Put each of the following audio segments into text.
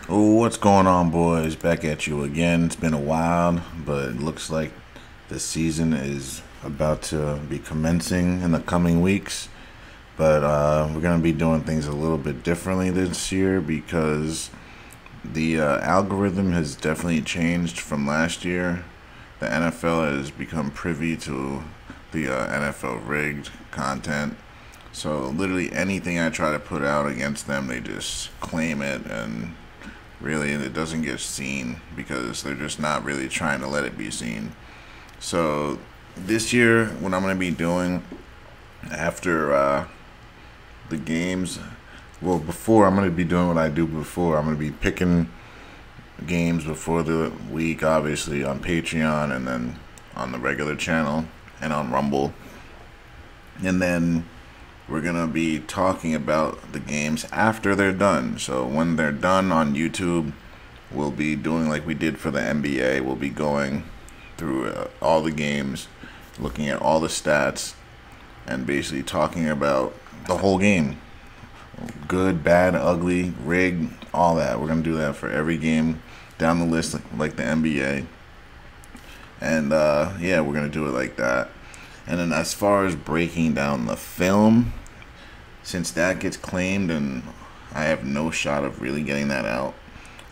Oh, what's going on, boys? Back at you again. It's been a while, but it looks like the season is about to be commencing in the coming weeks. But we're going to be doing things a little bit differently this year because the algorithm has definitely changed from last year. The NFL has become privy to the NFL rigged content. So literally anything I try to put out against them, they just claim it, and really it doesn't get seen because they're just not really trying to let it be seen. So this year, what I'm going to be doing after the games, well, before I'm going to be doing what I do before. I'm going to be picking games before the week, obviously on Patreon and then on the regular channel and on Rumble. And then we're going to be talking about the games after they're done. So when they're done on YouTube, we'll be doing like we did for the NBA. We'll be going through all the games, looking at all the stats, and basically talking about the whole game. Good, bad, ugly, rigged, all that. We're going to do that for every game down the list like the NBA. And yeah, we're going to do it like that. And then as far as breaking down the film, since that gets claimed and I have no shot of really getting that out,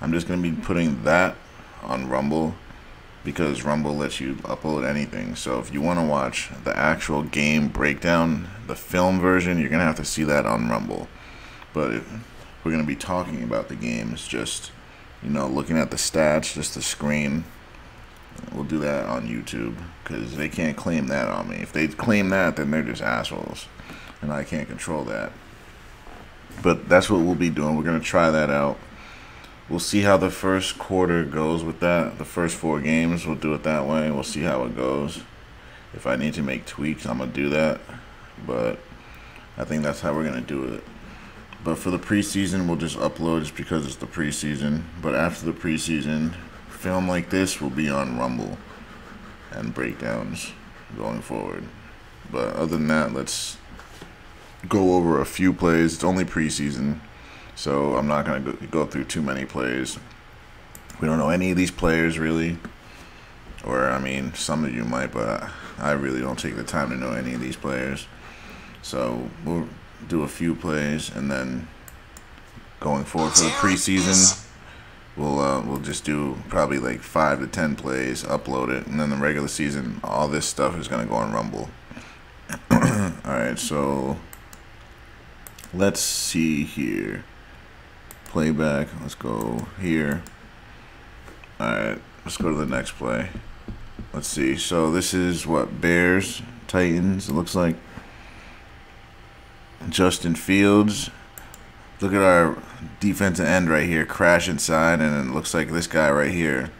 I'm just going to be putting that on Rumble because Rumble lets you upload anything. So if you want to watch the actual game breakdown, the film version, you're going to have to see that on Rumble. But we're going to be talking about the games, just, looking at the stats, just the screen. We'll do that on YouTube because they can't claim that on me. If they claim that, then they're just assholes, and I can't control that. But that's what we'll be doing. We're going to try that out. We'll see how the first quarter goes with that. The first 4 games, we'll do it that way. We'll see how it goes. If I need to make tweaks, I'm going to do that. But I think that's how we're going to do it. But for the preseason, we'll just upload just because it's the preseason. But after the preseason, film like this will be on Rumble and breakdowns going forward. But other than that, let's go over a few plays. It's only preseason, so I'm not going to go through too many plays. We don't know any of these players really, or I mean some of you might, but I really don't take the time to know any of these players. So we'll do a few plays, and then going forward for the preseason, we'll just do probably like 5 to 10 plays, upload it, and then the regular season, all this stuff is gonna go on Rumble. Alright, so let's see here. Playback, let's go here. Alright, let's go to the next play. Let's see, so this is what, Bears, Titans, it looks like. Justin Fields. Look at our defensive end right here, crash inside, and it looks like this guy right here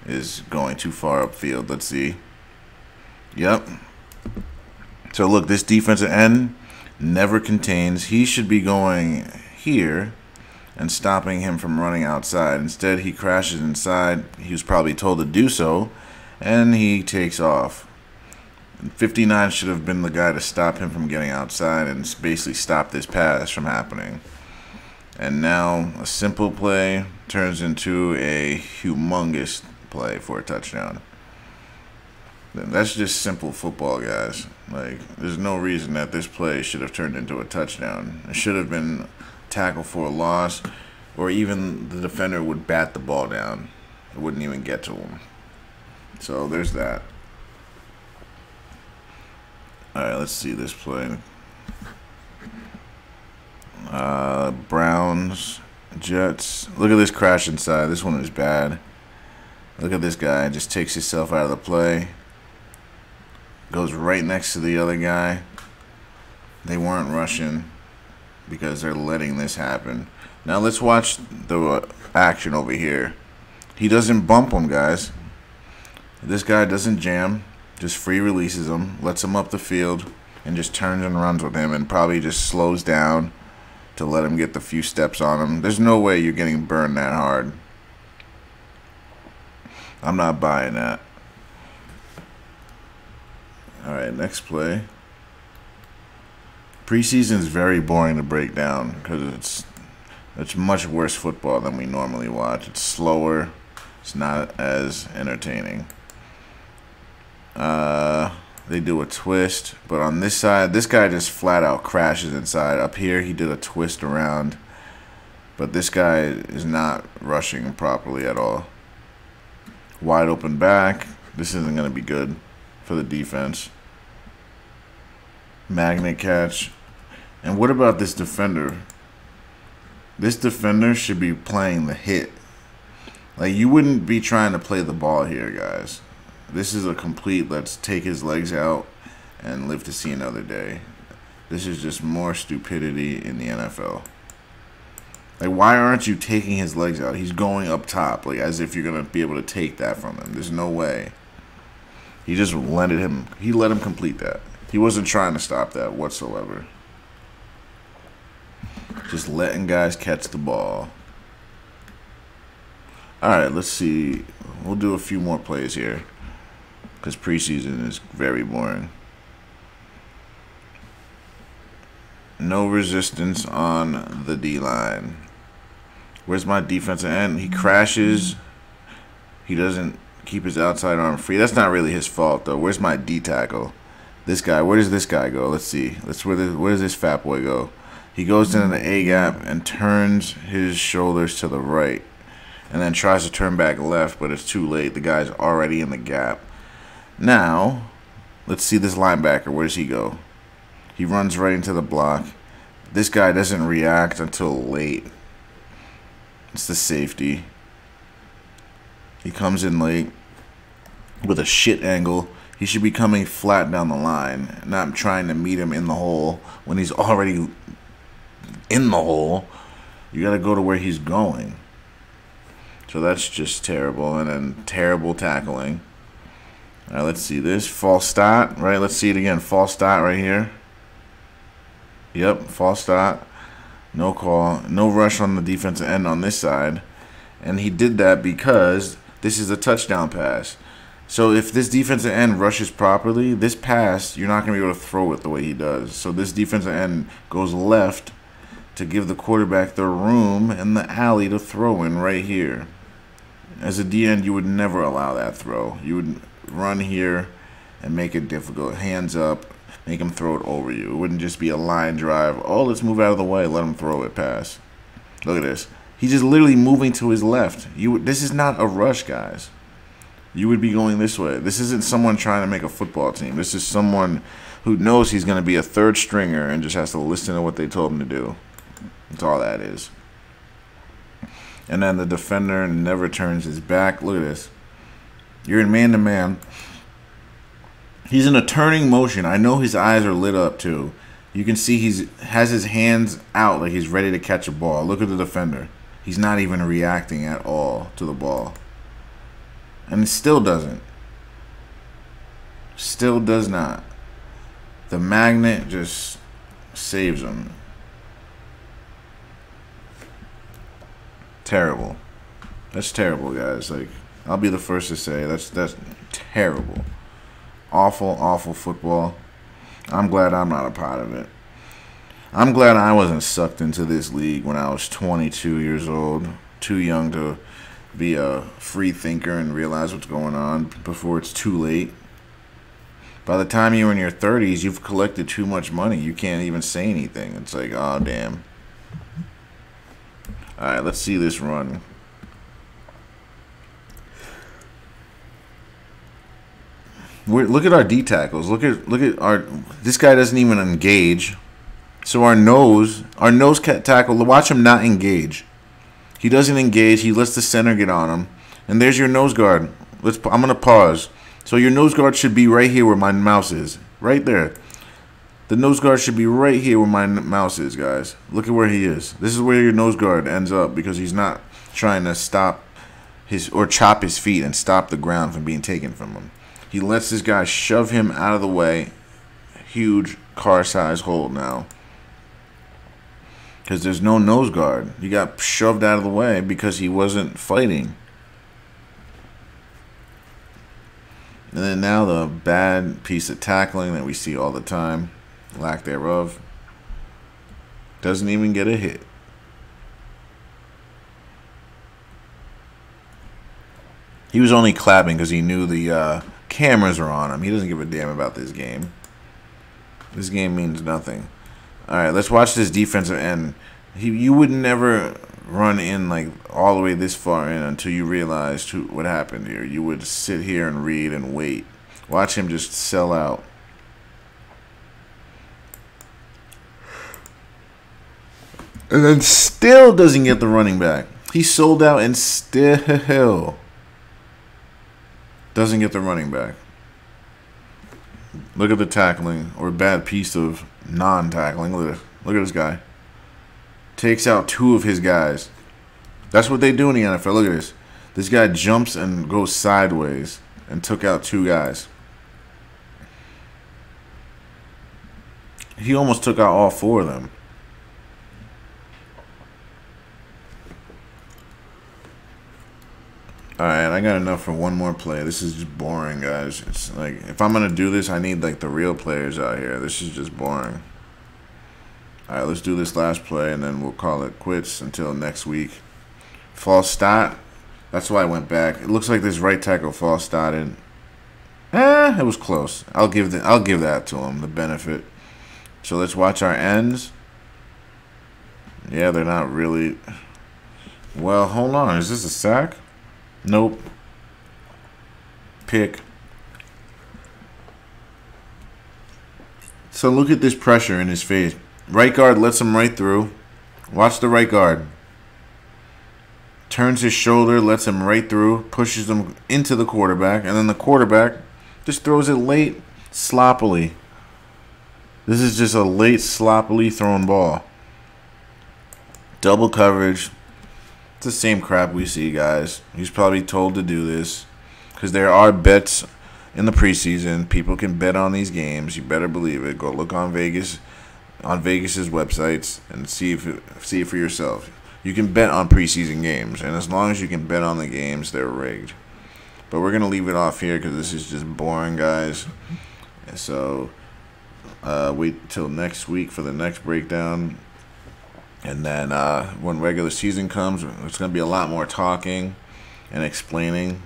is going too far upfield. Let's see. Yep. So look, this defensive end never contains. He should be going here and stopping him from running outside. Instead, he crashes inside. He was probably told to do so, and he takes off. 59 should have been the guy to stop him from getting outside and basically stop this pass from happening. And now a simple play turns into a humongous play for a touchdown. That's just simple football, guys. Like, there's no reason that this play should have turned into a touchdown. It should have been tackle for a loss, or even the defender would bat the ball down. It wouldn't even get to him. So there's that. Alright, let's see this play. Browns, Jets. Look at this crash inside. This one is bad. Look at this guy. Just takes himself out of the play. Goes right next to the other guy. They weren't rushing because they're letting this happen. Now let's watch the action over here. He doesn't bump him, guys. This guy doesn't jam. Just free releases him, lets him up the field, and just turns and runs with him, and probably just slows down to let him get the few steps on him. There's no way you're getting burned that hard. I'm not buying that. Alright, next play. Preseason is very boring to break down because it's It's much worse football than we normally watch. It's slower. It's not as entertaining. They do a twist, but on this side, this guy just flat out crashes inside. Up here, he did a twist around, but this guy is not rushing properly at all. Wide open back. This isn't going to be good for the defense. Magnet catch. And what about this defender? This defender should be playing the hit. Like, you wouldn't be trying to play the ball here, guys. This is a complete let's take his legs out and live to see another day. This is just more stupidity in the NFL. Like, why aren't you taking his legs out? He's going up top, like, as if you're going to be able to take that from him. There's no way. He just let him complete that. He wasn't trying to stop that whatsoever. Just letting guys catch the ball. Alright, let's see. We'll do a few more plays here, because preseason is very boring. No resistance on the D-line. Where's my defensive end? He crashes. He doesn't keep his outside arm free. That's not really his fault, though. Where's my D-tackle? This guy. Where does this guy go? Let's see. Where does this fat boy go? He goes into the A-gap and turns his shoulders to the right, and then tries to turn back left, but it's too late. The guy's already in the gap. Now, let's see this linebacker. Where does he go? He runs right into the block. This guy doesn't react until late. It's the safety. He comes in late with a shit angle. He should be coming flat down the line, not trying to meet him in the hole when he's already in the hole. You got to go to where he's going. So that's just terrible. And then terrible tackling. All right, let's see this. False start, right? Let's see it again. False start right here. Yep, false start. No call. No rush on the defensive end on this side. And he did that because this is a touchdown pass. So if this defensive end rushes properly, this pass, you're not going to be able to throw it the way he does. So this defensive end goes left to give the quarterback the room and the alley to throw in right here. As a D-end, you would never allow that throw. You would run here and make it difficult. Hands up, make him throw it over you. It wouldn't just be a line drive. Oh, let's move out of the way. Let him throw it pass. Look at this. He's just literally moving to his left. This is not a rush, guys. You would be going this way. This isn't someone trying to make a football team. This is someone who knows he's going to be a third stringer and just has to listen to what they told him to do. That's all that is. And then the defender never turns his back. Look at this. You're in man-to-man. He's in a turning motion. I know his eyes are lit up too. You can see he has his hands out like he's ready to catch a ball. Look at the defender. He's not even reacting at all to the ball. And it still doesn't. Still does not. The magnet just saves him. Terrible. That's terrible, guys. Like, I'll be the first to say that's terrible. Awful, awful football. I'm glad I'm not a part of it. I'm glad I wasn't sucked into this league when I was 22 years old. Too young to be a free thinker and realize what's going on before it's too late. By the time you're in your 30s, you've collected too much money. You can't even say anything. It's like, oh, damn. All right, let's see this run. Look at our D tackles. Look at our. This guy doesn't even engage. So our nose tackle. Watch him not engage. He doesn't engage. He lets the center get on him. And there's your nose guard. I'm gonna pause. So your nose guard should be right here where my mouse is. Right there. The nose guard should be right here where my mouse is, guys. Look at where he is. This is where your nose guard ends up because he's not trying to stop or chop his feet and stop the ground from being taken from him. He lets this guy shove him out of the way. Huge car-size hole now. Because there's no nose guard. He got shoved out of the way because he wasn't fighting. And then now the bad piece of tackling that we see all the time. Lack thereof. Doesn't even get a hit. He was only clapping because he knew the cameras were on him. He doesn't give a damn about this game. This game means nothing. All right, let's watch this defensive end. You would never run in like all the way this far in until you realized what happened here. You would sit here and read and wait. Watch him just sell out. And then still doesn't get the running back. He sold out and still doesn't get the running back. Look at the tackling, or bad piece of non-tackling. Look at this guy. Takes out 2 of his guys. That's what they do in the NFL. Look at this. This guy jumps and goes sideways and took out 2 guys. He almost took out all 4 of them. Alright, I got enough for one more play. This is just boring, guys. It's like, if I'm going to do this, I need like the real players out here. This is just boring. Alright, let's do this last play, and then we'll call it quits until next week. False start. That's why I went back. It looks like this right tackle false started. It was close. I'll give that to him, the benefit. So let's watch our ends. Yeah, they're not really. Well, hold on. Is this a sack? Nope. Pick. So look at this pressure in his face. Right guard lets him right through. Watch the right guard. Turns his shoulder, lets him right through, pushes him into the quarterback, and then the quarterback just throws it late, sloppily. This is just a late, sloppily thrown ball. Double coverage. It's the same crap we see, guys. He's probably told to do this because there are bets in the preseason. People can bet on these games. You better believe it. Go look on Vegas's websites and see it for yourself. You can bet on preseason games, and as long as you can bet on the games, they're rigged. But we're gonna leave it off here because this is just boring, guys. And so wait till next week for the next breakdown. And then when regular season comes, it's going to be a lot more talking and explaining.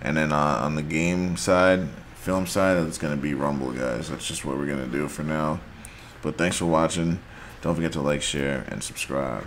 And then on the game side, film side, it's going to be Rumble, guys. That's just what we're going to do for now. But thanks for watching. Don't forget to like, share, and subscribe.